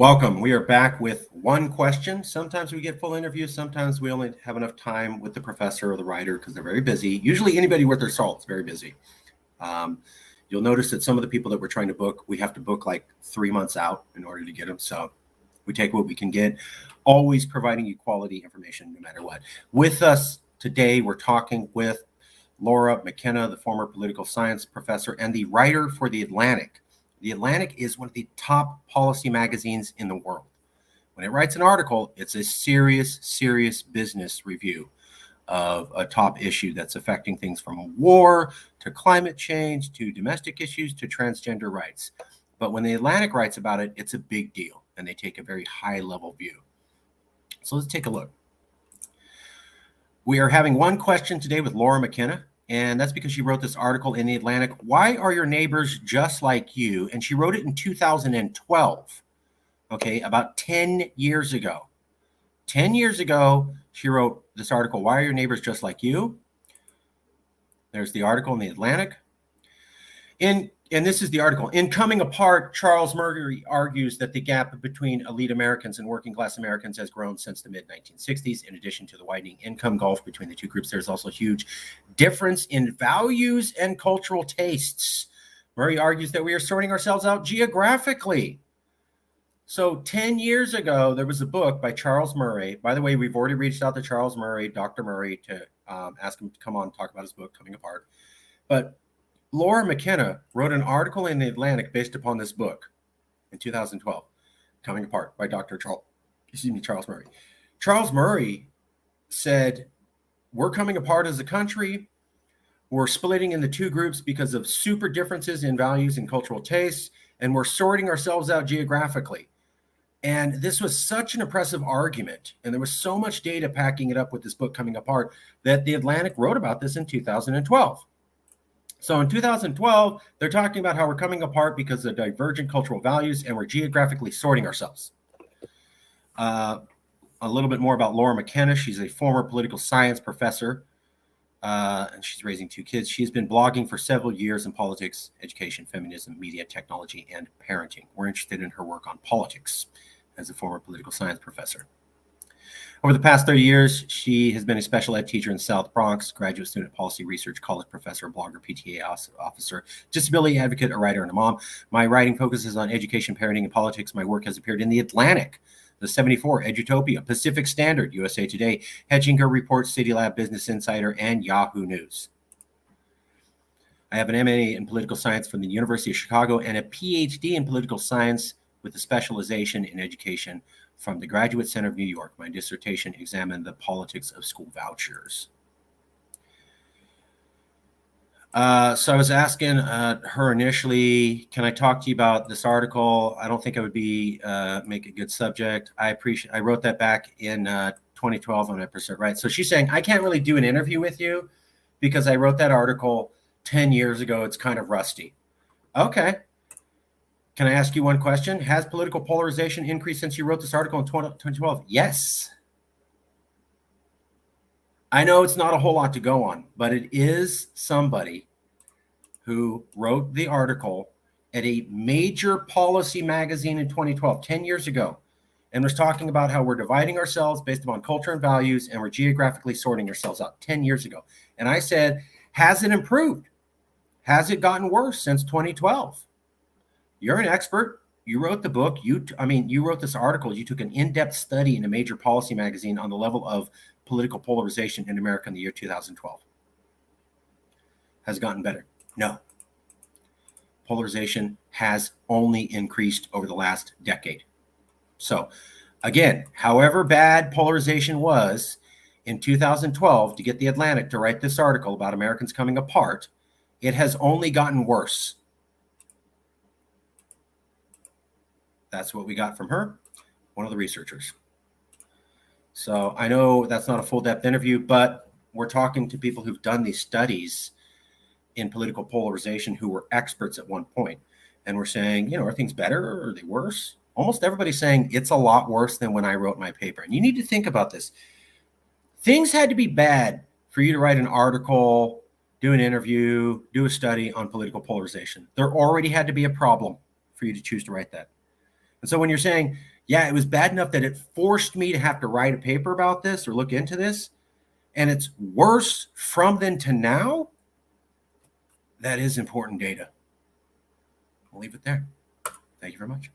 Welcome. We are back with one question. Sometimes we get full interviews. Sometimes we only have enough time with the professor or the writer because they're very busy. Usually anybody worth their salt is very busy. You'll notice that some of the people that we're trying to book, we have to book like 3 months out in order to get them. So we take what we can get, always providing you quality information no matter what. With us today, we're talking with Laura McKenna, the former political science professor and the writer for The Atlantic. The Atlantic is one of the top policy magazines in the world. When it writes an article, it's a serious business review of a top issue that's affecting things from war to climate change to domestic issues to transgender rights. But when the Atlantic writes about it, it's a big deal, and they take a very high-level view. So let's take a look. We are having one question today with Laura McKenna. And that's because she wrote this article in The Atlantic, Why Are Your Neighbors Just Like You? And she wrote it in 2012, okay, about 10 years ago. 10 years ago, she wrote this article, Why Are Your Neighbors Just Like You? There's the article in The Atlantic. And this is the article. In Coming Apart, Charles Murray argues that the gap between elite Americans and working class Americans has grown since the mid-1960s. In addition to the widening income gulf between the two groups, there's also a huge difference in values and cultural tastes. Murray argues that we are sorting ourselves out geographically. So 10 years ago, there was a book by Charles Murray. By the way, we've already reached out to Charles Murray, Dr. Murray, to ask him to come on and talk about his book, Coming Apart. But Laura McKenna wrote an article in The Atlantic based upon this book in 2012, Coming Apart by Charles Murray. Charles Murray said, we're coming apart as a country. We're splitting into two groups because of super differences in values and cultural tastes, and we're sorting ourselves out geographically. And this was such an impressive argument, and there was so much data backing it up with this book Coming Apart that The Atlantic wrote about this in 2012. So in 2012, they're talking about how we're coming apart because of divergent cultural values and we're geographically sorting ourselves. A little bit more about Laura McKenna. She's a former political science professor, and she's raising 2 kids. She's been blogging for several years in politics, education, feminism, media, technology, and parenting. We're interested in her work on politics as a former political science professor. Over the past 30 years, she has been a special ed teacher in South Bronx, graduate student policy research, college professor, blogger, PTA officer, disability advocate, a writer, and a mom. My writing focuses on education, parenting, and politics. My work has appeared in The Atlantic, The 74, Edutopia, Pacific Standard, USA Today, Hedginger Report, City Lab, Business Insider, and Yahoo News. I have an MA in political science from the University of Chicago and a PhD in political science with a specialization in education from the Graduate Center of New York. My dissertation examined the politics of school vouchers. So I was asking her initially, can I talk to you about this article? I don't think it would be make a good subject. I wrote that back in 2012 on Episode Right. So she's saying, I can't really do an interview with you because I wrote that article 10 years ago. It's kind of rusty. Okay. Can I ask you one question? Has political polarization increased since you wrote this article in 2012? Yes. I know it's not a whole lot to go on, but it is somebody who wrote the article at a major policy magazine in 2012, 10 years ago, and was talking about how we're dividing ourselves based upon culture and values, and we're geographically sorting ourselves out 10 years ago. And I said, has it improved? Has it gotten worse since 2012? You're an expert. You wrote the book. You wrote this article. You took an in-depth study in a major policy magazine on the level of political polarization in America in the year 2012. Has it gotten better? No. Polarization has only increased over the last decade. So, again, however bad polarization was in 2012 to get The Atlantic to write this article about Americans coming apart, it has only gotten worse. That's what we got from her, one of the researchers. So I know that's not a full depth interview, but we're talking to people who've done these studies in political polarization who were experts at one point. And we're saying, are things better or are they worse? Almost everybody's saying it's a lot worse than when I wrote my paper. And you need to think about this. Things had to be bad for you to write an article, do an interview, do a study on political polarization. There already had to be a problem for you to choose to write that. And so when you're saying, Yeah, it was bad enough that it forced me to have to write a paper about this or look into this. And it's worse from then to now. That is important data. I'll leave it there. Thank you very much.